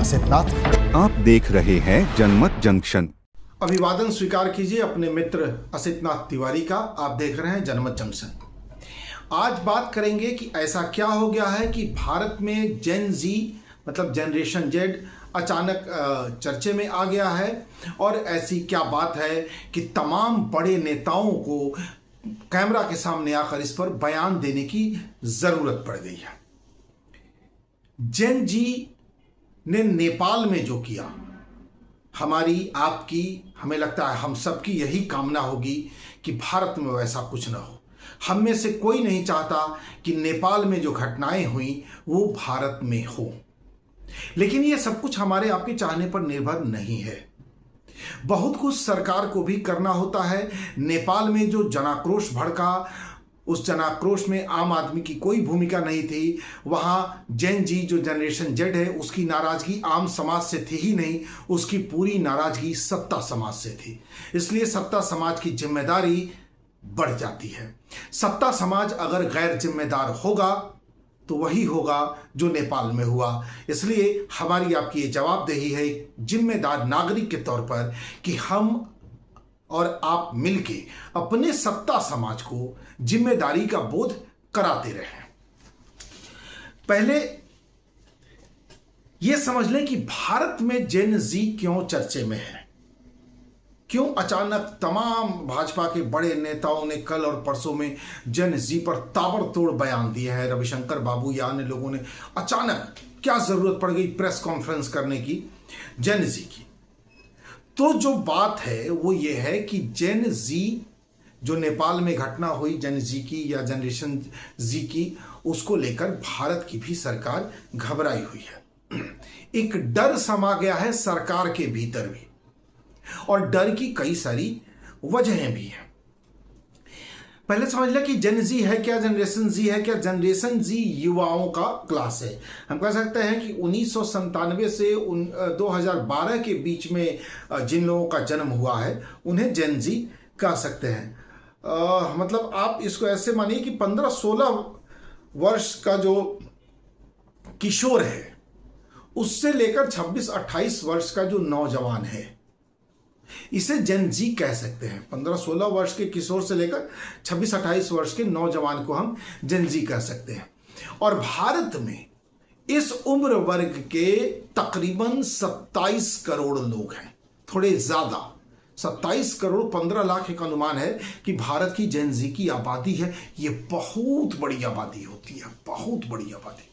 असितनाथ। आप देख रहे हैं जनमत जंक्शन। अभिवादन स्वीकार कीजिए अपने मित्र असितनाथ तिवारी का। आप देख रहे हैं जनमत जंक्शन। आज बात करेंगे कि ऐसा क्या हो गया है कि भारत में जेन जी मतलब जनरेशन जेड अचानक चर्चे में आ गया है, और ऐसी क्या बात है कि तमाम बड़े नेताओं को कैमरा के सामने आकर इस पर बयान देने की जरूरत पड़ गई है। जेन जी ने नेपाल में जो किया, हमारी आपकी, हमें लगता है हम सबकी यही कामना होगी कि भारत में वैसा कुछ ना हो। हम में से कोई नहीं चाहता कि नेपाल में जो घटनाएं हुई वो भारत में हो, लेकिन ये सब कुछ हमारे आपके चाहने पर निर्भर नहीं है। बहुत कुछ सरकार को भी करना होता है। नेपाल में जो जनाक्रोश भड़का, उस जनाक्रोश में आम आदमी की कोई भूमिका नहीं थी। वहां जेन जी जो जनरेशन जेड है, उसकी नाराजगी आम समाज से थी ही नहीं, उसकी पूरी नाराजगी सत्ता समाज से थी। इसलिए सत्ता समाज की जिम्मेदारी बढ़ जाती है। सत्ता समाज अगर गैर जिम्मेदार होगा तो वही होगा जो नेपाल में हुआ। इसलिए हमारी आपकी ये जवाबदेही है जिम्मेदार नागरिक के तौर पर कि हम और आप मिलके अपने सत्ता समाज को जिम्मेदारी का बोध कराते रहें। पहले यह समझ लें कि भारत में जेन जी क्यों चर्चे में है, क्यों अचानक तमाम भाजपा के बड़े नेताओं ने कल और परसों में जेन जी पर ताबड़तोड़ बयान दिए हैं। रविशंकर बाबू या अन्य लोगों ने अचानक क्या जरूरत पड़ गई प्रेस कॉन्फ्रेंस करने की जेन जी की। तो जो बात है वो ये है कि जेन जी जो नेपाल में घटना हुई जेन जी की या जनरेशन जी की, उसको लेकर भारत की भी सरकार घबराई हुई है। एक डर समा गया है सरकार के भीतर भी, और डर की कई सारी वजहें भी हैं। पहले समझ लें कि जेन जी है क्या, जनरेशन जी है क्या। जनरेशन जी युवाओं का क्लास है। हम कह सकते हैं कि 1997 से 2012 के बीच में जिन लोगों का जन्म हुआ है उन्हें जेन जी कह सकते हैं। मतलब आप इसको ऐसे मानिए कि 15-16 वर्ष का जो किशोर है, उससे लेकर 26-28 वर्ष का जो नौजवान है, इसे जेन जी कह सकते हैं। 15-16 वर्ष के किशोर से लेकर 26-28 वर्ष के नौजवान को हम जेन जी कह सकते हैं। और भारत में इस उम्र वर्ग के तकरीबन 27 करोड़ लोग हैं, थोड़े ज्यादा 27 करोड़ 15 लाख एक अनुमान है कि भारत की जेन जी की आबादी है। ये बहुत बड़ी आबादी होती है, बहुत बड़ी आबादी।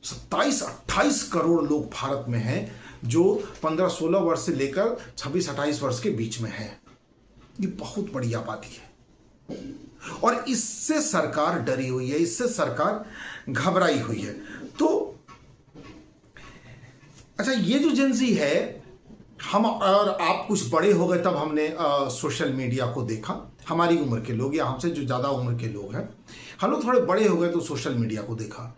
27-28 करोड़ लोग भारत में हैं जो 15-16 वर्ष से लेकर 26-28 वर्ष के बीच में है। ये बहुत बड़ी आबादी है, और इससे सरकार डरी हुई है, इससे सरकार घबराई हुई है। तो अच्छा, ये जो जेन जी है, हम और आप कुछ बड़े हो गए तब हमने सोशल मीडिया को देखा। हमारी उम्र के लोग या हमसे जो ज्यादा उम्र के लोग हैं, हम लोग थोड़े बड़े हो गए तो सोशल मीडिया को देखा।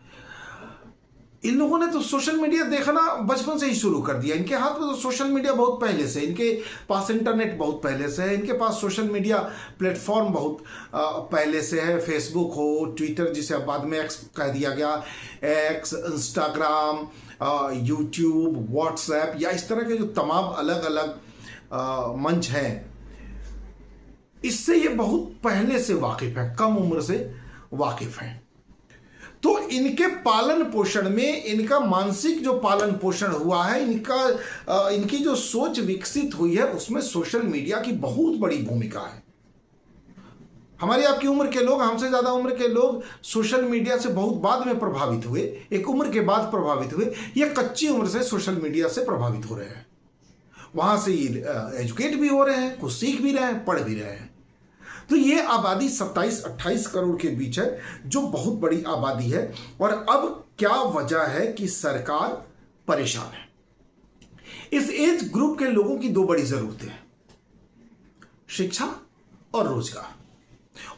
इन लोगों ने तो सोशल मीडिया देखना बचपन से ही शुरू कर दिया। इनके हाथ में तो सोशल मीडिया बहुत पहले से, इनके पास इंटरनेट बहुत पहले से है, इनके पास सोशल मीडिया प्लेटफॉर्म बहुत पहले से है। फेसबुक हो, ट्विटर जिसे अब बाद में एक्स कह दिया गया, एक्स, इंस्टाग्राम, यूट्यूब, व्हाट्सएप, या इस तरह के जो तमाम अलग अलग मंच हैं, इससे ये बहुत पहले से वाकिफ है, कम उम्र से वाकिफ हैं। तो इनके पालन पोषण में, इनका मानसिक जो पालन पोषण हुआ है, इनकी जो सोच विकसित हुई है, उसमें सोशल मीडिया की बहुत बड़ी भूमिका है। हमारी आपकी उम्र के लोग, हमसे ज्यादा उम्र के लोग सोशल मीडिया से बहुत बाद में प्रभावित हुए, एक उम्र के बाद प्रभावित हुए। ये कच्ची उम्र से सोशल मीडिया से प्रभावित हो रहे हैं। वहां से ये एजुकेट भी हो रहे हैं, कुछ सीख भी रहे हैं, पढ़ भी रहे हैं। तो ये आबादी 27-28 करोड़ के बीच है, जो बहुत बड़ी आबादी है। और अब क्या वजह है कि सरकार परेशान है। इस एज ग्रुप के लोगों की दो बड़ी जरूरतें हैं, शिक्षा और रोजगार,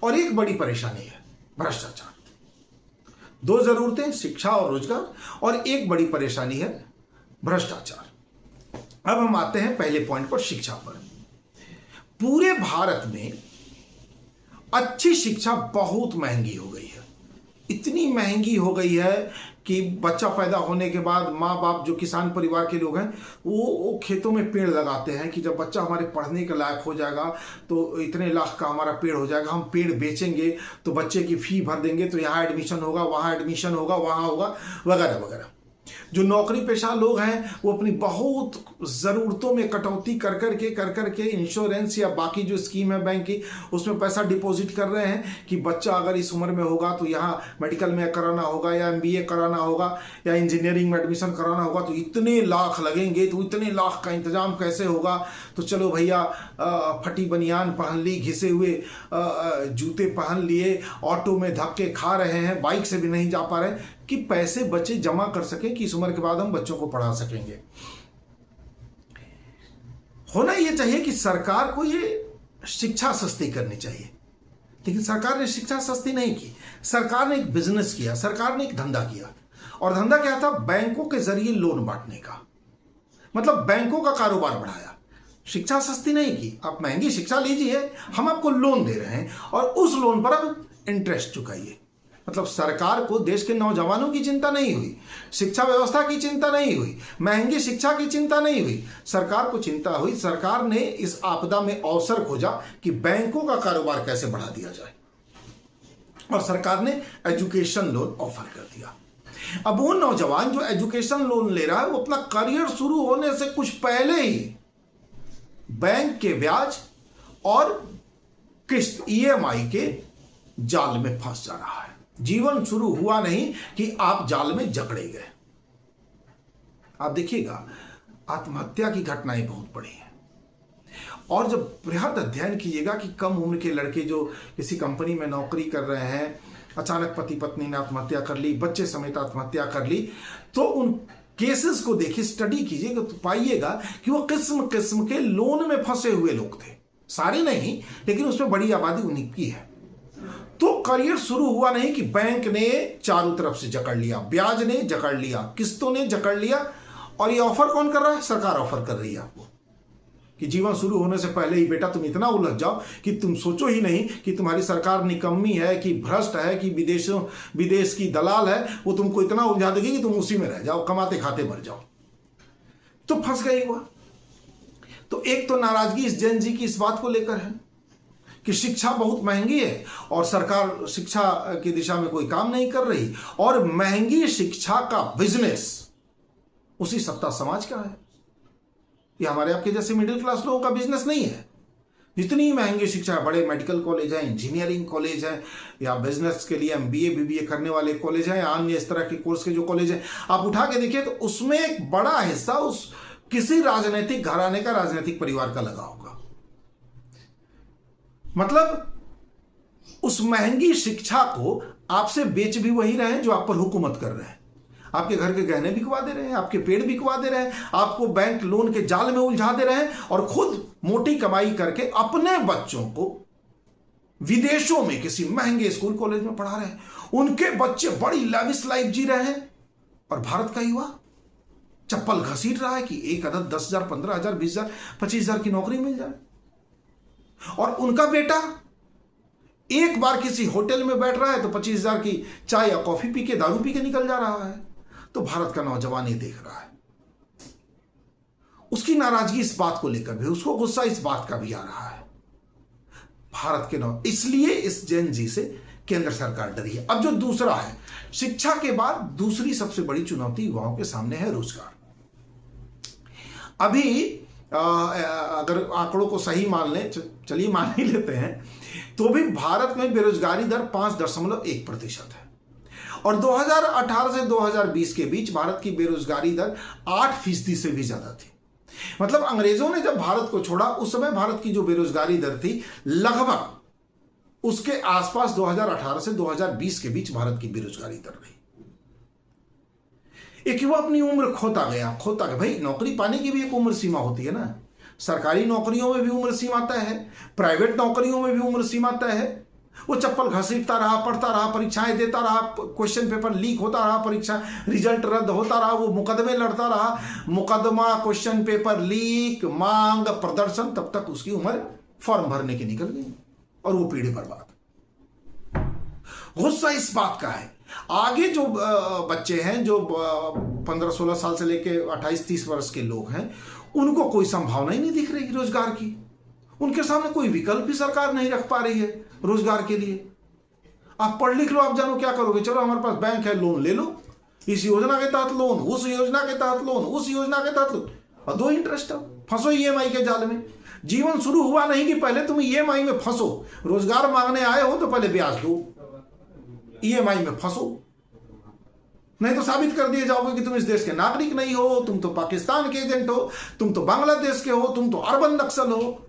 और एक बड़ी परेशानी है भ्रष्टाचार। दो जरूरतें, शिक्षा और रोजगार, और एक बड़ी परेशानी है भ्रष्टाचार। अब हम आते हैं पहले पॉइंट पर, शिक्षा पर। पूरे भारत में अच्छी शिक्षा बहुत महंगी हो गई है। इतनी महंगी हो गई है कि बच्चा पैदा होने के बाद माँ बाप जो किसान परिवार के लोग हैं वो खेतों में पेड़ लगाते हैं कि जब बच्चा हमारे पढ़ने के लायक हो जाएगा तो इतने लाख का हमारा पेड़ हो जाएगा, हम पेड़ बेचेंगे तो बच्चे की फी भर देंगे, तो यहाँ एडमिशन होगा, वहाँ एडमिशन होगा, वहाँ होगा, वगैरह वगैरह। जो नौकरी पेशा लोग हैं वो अपनी बहुत ज़रूरतों में कटौती कर करके इंश्योरेंस या बाकी जो स्कीम है बैंक की उसमें पैसा डिपॉजिट कर रहे हैं कि बच्चा अगर इस उम्र में होगा तो यहाँ मेडिकल में कराना होगा या MBA कराना होगा या इंजीनियरिंग में एडमिशन कराना होगा तो इतने लाख लगेंगे, तो इतने लाख का इंतजाम कैसे होगा। तो चलो भैया फटी बनियान पहन ली, घिसे हुए जूते पहन लिए, ऑटो में धक्के खा रहे हैं, बाइक से भी नहीं जा पा रहे कि पैसे बच्चे जमा कर सकें कि इस उम्र के बाद हम बच्चों को पढ़ा सकेंगे। होना यह चाहिए कि सरकार को ये शिक्षा सस्ती करनी चाहिए, लेकिन सरकार ने शिक्षा सस्ती नहीं की। सरकार ने एक बिजनेस किया, सरकार ने एक धंधा किया, और धंधा क्या था? बैंकों के जरिए लोन बांटने का, मतलब बैंकों का कारोबार बढ़ाया। शिक्षा सस्ती नहीं की, आप महंगी शिक्षा लीजिए, हम आपको लोन दे रहे हैं और उस लोन पर आप इंटरेस्ट चुकाइए। मतलब सरकार को देश के नौजवानों की चिंता नहीं हुई, शिक्षा व्यवस्था की चिंता नहीं हुई, महंगी शिक्षा की चिंता नहीं हुई, सरकार को चिंता हुई। सरकार ने इस आपदा में अवसर खोजा कि बैंकों का कारोबार कैसे बढ़ा दिया जाए, और सरकार ने एजुकेशन लोन ऑफर कर दिया। अब वो नौजवान जो एजुकेशन लोन ले रहा है वो अपना करियर शुरू होने से कुछ पहले ही बैंक के ब्याज और किस्त EMI के जाल में फंस जा रहा है। जीवन शुरू हुआ नहीं कि आप जाल में जकड़े गए। आप देखिएगा आत्महत्या की घटनाएं बहुत बड़ी हैं, और जब बृहद अध्ययन कीजिएगा कि कम उम्र के लड़के जो किसी कंपनी में नौकरी कर रहे हैं, अचानक पति पत्नी ने आत्महत्या कर ली, बच्चे समेत आत्महत्या कर ली, तो उन केसेस को देखिए, स्टडी कीजिएगा तो पाइएगा कि वो किस्म किस्म के लोन में फंसे हुए लोग थे। सारे नहीं, लेकिन उसमें बड़ी आबादी उन्हीं की है। तो करियर शुरू हुआ नहीं कि बैंक ने चारों तरफ से जकड़ लिया, ब्याज ने जकड़ लिया, किस्तों ने जकड़ लिया, और ये ऑफर कौन कर रहा है? सरकार ऑफर कर रही है आपको कि जीवन शुरू होने से पहले ही बेटा तुम इतना उलझ जाओ कि तुम सोचो ही नहीं कि तुम्हारी सरकार निकम्मी है, कि भ्रष्ट है, कि विदेश की दलाल है। वो तुमको इतना उलझा देगी कि तुम उसी में रह जाओ, कमाते खाते मर जाओ। तो फंस गई हुआ। तो एक तो नाराजगी इस जेन जी की इस बात को लेकर है कि शिक्षा बहुत महंगी है और सरकार शिक्षा की दिशा में कोई काम नहीं कर रही, और महंगी शिक्षा का बिजनेस उसी सत्ता समाज का है। ये हमारे आपके जैसे मिडिल क्लास लोगों का बिजनेस नहीं है। जितनी महंगी शिक्षा है, बड़े मेडिकल कॉलेज हैं, इंजीनियरिंग कॉलेज है, या बिजनेस के लिए MBA BBA करने वाले कॉलेज हैं, या अन्य इस तरह के कोर्स के जो कॉलेज हैं, आप उठा के देखिए तो उसमें एक बड़ा हिस्सा उस किसी राजनीतिक घराने का, राजनीतिक परिवार का लगा होगा। मतलब उस महंगी शिक्षा को आपसे बेच भी वही रहे हैं जो आप पर हुकूमत कर रहे हैं। आपके घर के गहने बिकवा दे रहे हैं, आपके पेड़ बिकवा दे रहे हैं, आपको बैंक लोन के जाल में उलझा दे रहे हैं, और खुद मोटी कमाई करके अपने बच्चों को विदेशों में किसी महंगे स्कूल कॉलेज में पढ़ा रहे हैं। उनके बच्चे बड़ी लाविश लाइफ जी रहे हैं, और भारत का युवा चप्पल घसीट रहा है कि एक अदद 10,000, 15,000, 20,000, 25,000 की नौकरी मिल जाए। और उनका बेटा एक बार किसी होटल में बैठ रहा है तो 25,000 की चाय या कॉफी पी के, दारू पी के निकल जा रहा है। तो भारत का नौजवान ये देख रहा है, उसकी नाराजगी इस बात को लेकर भी, उसको गुस्सा इस बात का भी आ रहा है। भारत के इसलिए इस जेन जी से केंद्र सरकार डरी है। अब जो दूसरा है, शिक्षा के बाद दूसरी सबसे बड़ी चुनौती युवाओं के सामने है रोजगार। अभी अगर आंकड़ों को सही मान लें, चलिए मान ही लेते हैं, तो भी भारत में बेरोजगारी दर 5.1% है, और 2018 से 2020 के बीच भारत की बेरोजगारी दर 8% से भी ज्यादा थी। मतलब अंग्रेजों ने जब भारत को छोड़ा उस समय भारत की जो बेरोजगारी दर थी लगभग उसके आसपास 2018 से 2020 के बीच भारत की बेरोजगारी दर रही। एक युवा अपनी उम्र खोता गया। भाई नौकरी पाने की भी एक उम्र सीमा होती है ना। सरकारी नौकरियों में भी उम्र सीमा तय है, प्राइवेट नौकरियों में भी उम्र सीमा तय है। वो चप्पल घसीटता रहा, पढ़ता रहा, परीक्षाएं देता रहा, क्वेश्चन पेपर लीक होता रहा, परीक्षा रिजल्ट रद्द होता रहा, वो मुकदमे लड़ता रहा, मुकदमा, क्वेश्चन पेपर लीक, मांग, प्रदर्शन, तब तक उसकी उम्र फॉर्म भरने की निकल गई और वो पीढ़ी बर्बाद। गुस्सा इस बात का है। आगे जो बच्चे हैं, जो 15-16 साल से लेके 28-30 वर्ष के लोग हैं, उनको कोई संभावना ही नहीं दिख रही रोजगार की। उनके सामने कोई विकल्प भी सरकार नहीं रख पा रही है रोजगार के लिए। आप पढ़ लिख लो, आप जानो क्या करोगे, चलो हमारे पास बैंक है, लोन ले लो, इस योजना के तहत लोन, उस योजना के तहत लोन, उस योजना के तहत लोन, और दो इंटरेस्ट, फंसो ईएमआई के जाल में। जीवन शुरू हुआ नहीं कि पहले तुम ईएमआई में फंसो। रोजगार मांगने आए हो तो पहले ब्याज दो, ईएमआई में फंसो, नहीं तो साबित कर दिए जाओगे कि तुम इस देश के नागरिक नहीं हो, तुम तो पाकिस्तान के एजेंट हो, तुम तो बांग्लादेश के हो, तुम तो अर्बन नक्सल हो।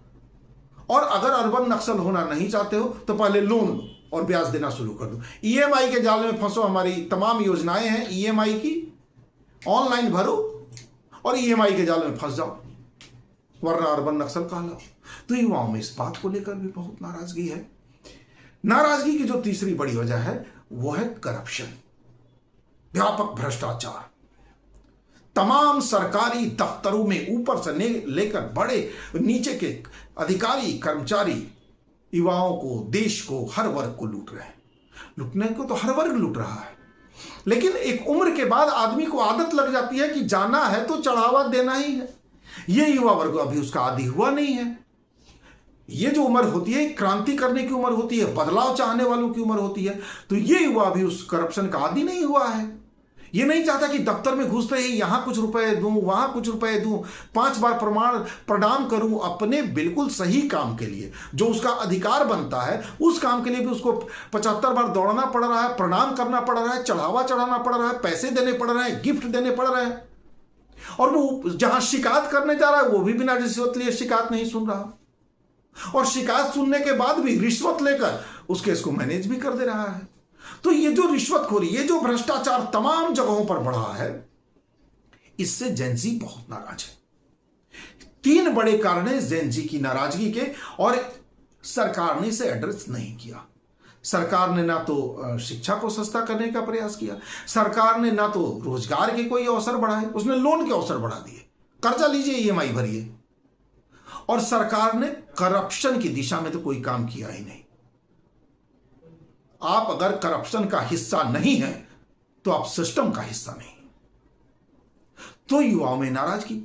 और अगर अर्बन नक्सल होना नहीं चाहते हो तो पहले लोन लो और ब्याज देना शुरू कर दो। ईएमआई के जाल में फंसो। हमारी तमाम योजनाएं हैं ईएमआई की, ऑनलाइन भरो और ईएमआई के जाल में फंस जाओ, वरना अर्बन नक्सल कहलाओ। तो युवाओं में इस बात को लेकर भी बहुत नाराजगी है। नाराजगी की जो तीसरी बड़ी वजह है वो है करप्शन, व्यापक भ्रष्टाचार। तमाम सरकारी दफ्तरों में ऊपर से लेकर बड़े नीचे के अधिकारी कर्मचारी युवाओं को, देश को, हर वर्ग को लूट रहे हैं। लूटने को तो हर वर्ग लूट रहा है, लेकिन एक उम्र के बाद आदमी को आदत लग जाती है कि जाना है तो चढ़ावा देना ही है। ये युवा वर्ग अभी उसका आदी हुआ नहीं है। ये जो उम्र होती है क्रांति करने की उम्र होती है, बदलाव चाहने वालों की उम्र होती है, तो ये युवा अभी उस करप्शन का आदी नहीं हुआ है। ये नहीं चाहता कि दफ्तर में घुसते ही यहां कुछ रुपए दूं, वहां कुछ रुपए दूं, 5 बार प्रणाम करूं अपने बिल्कुल सही काम के लिए, जो उसका अधिकार बनता है। उस काम के लिए भी उसको 75 बार दौड़ना पड़ रहा है, प्रणाम करना पड़ रहा है, चढ़ावा चढ़ाना पड़ रहा है, पैसे देने पड़ रहे हैं, गिफ्ट देने पड़ रहे हैं। और वो जहां शिकायत करने जा रहा है वो भी बिना रिश्वत लिए शिकायत नहीं सुन रहा, और शिकायत सुनने के बाद भी रिश्वत लेकर उस केस को मैनेज भी कर दे रहा है। तो ये जो रिश्वतखोरी, ये जो भ्रष्टाचार तमाम जगहों पर बढ़ा है, इससे जेनजी बहुत नाराज है। 3 बड़े कारण हैं जेनजी की नाराजगी के, और सरकार ने इसे एड्रेस नहीं किया। सरकार ने ना तो शिक्षा को सस्ता करने का प्रयास किया, सरकार ने ना तो रोजगार के कोई अवसर बढ़ाए, उसने लोन के अवसर बढ़ा दिए, कर्जा लीजिए, ईएमआई भरिए। और सरकार ने करप्शन की दिशा में तो कोई काम किया ही नहीं। आप अगर करप्शन का हिस्सा नहीं है तो आप सिस्टम का हिस्सा नहीं। तो युवाओं में नाराजगी,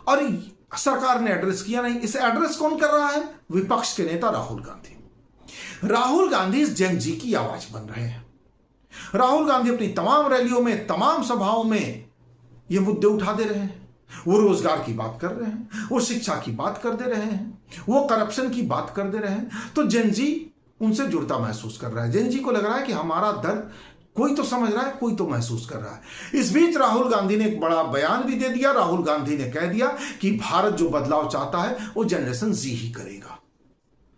और सरकार ने एड्रेस किया नहीं। इसे एड्रेस कौन कर रहा है? विपक्ष के नेता राहुल गांधी। राहुल गांधी इस जेनजी की आवाज बन रहे हैं। राहुल गांधी अपनी तमाम रैलियों में, तमाम सभाओं में ये मुद्दे उठा दे रहे हैं। वो रोजगार की बात कर रहे हैं, वो शिक्षा की बात कर दे रहे हैं, वो करप्शन की बात कर दे रहे हैं। तो जेनजी उनसे जुड़ता महसूस कर रहा है। जेनजी को लग रहा है कि हमारा दर्द कोई तो समझ रहा है, कोई तो महसूस कर रहा है। इस बीच राहुल गांधी ने एक बड़ा बयान भी दे दिया। राहुल गांधी ने कह दिया कि भारत जो बदलाव चाहता है वो जनरेशन जी ही करेगा।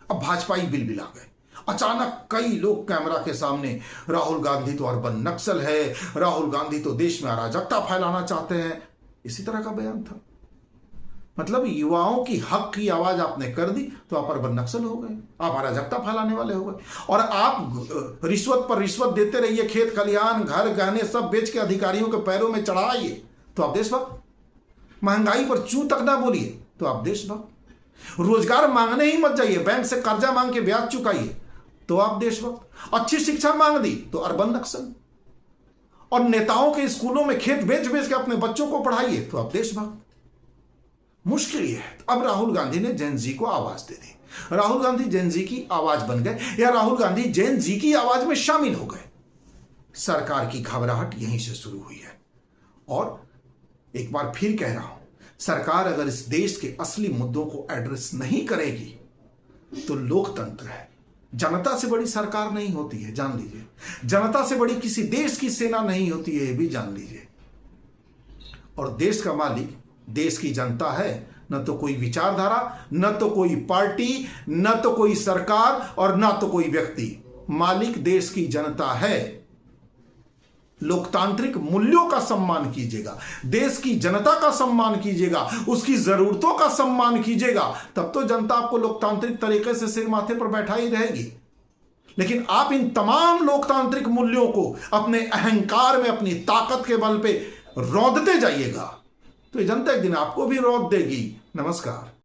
अब भाजपाई बिल आ गए। अचानक कई लोग कैमरा के सामने, राहुल गांधी तो अर्बन नक्सल है, राहुल गांधी तो देश में अराजकता फैलाना चाहते हैं, इसी तरह का बयान था। मतलब युवाओं की हक की आवाज आपने कर दी तो आप अर्बन नक्सल हो गए, आप अराजकता फैलाने वाले हो गए। और आप रिश्वत पर रिश्वत देते रहिए, खेत खलिहान, घर गहने सब बेच के अधिकारियों के पैरों में चढ़ाइए तो आप देशभक्त। महंगाई पर चू तक ना बोलिए तो आप देशभक्त। रोजगार मांगने ही मत जाइए, बैंक से कर्जा मांग के ब्याज चुकाइए तो आप देशभक्त। अच्छी शिक्षा मांग दी तो अर्बन नक्सल। और नेताओं के स्कूलों में खेत बेच बेच के अपने बच्चों को पढ़ाइए तो आप देशभक्त। मुश्किल ये है। अब राहुल गांधी ने जेनजी को आवाज दे दी। राहुल गांधी जेनजी की आवाज बन गए, या राहुल गांधी जेनजी की आवाज में शामिल हो गए। सरकार की घबराहट यहीं से शुरू हुई है। और एक बार फिर कह रहा हूं, सरकार अगर इस देश के असली मुद्दों को एड्रेस नहीं करेगी तो लोकतंत्र है। जनता से बड़ी सरकार नहीं होती है, जान लीजिए। जनता से बड़ी किसी देश की सेना नहीं होती है, ये भी जान लीजिए। और देश का मालिक देश की जनता है, न तो कोई विचारधारा, न तो कोई पार्टी, न तो कोई सरकार, और न तो कोई व्यक्ति। मालिक देश की जनता है। लोकतांत्रिक मूल्यों का सम्मान कीजिएगा, देश की जनता का सम्मान कीजिएगा, उसकी जरूरतों का सम्मान कीजिएगा, तब तो जनता आपको लोकतांत्रिक तरीके से सिर माथे पर बैठा ही रहेगी। लेकिन आप इन तमाम लोकतांत्रिक मूल्यों को अपने अहंकार में, अपनी ताकत के बल पे रौंदते जाइएगा तो ये जनता एक दिन आपको भी रौंद देगी। नमस्कार।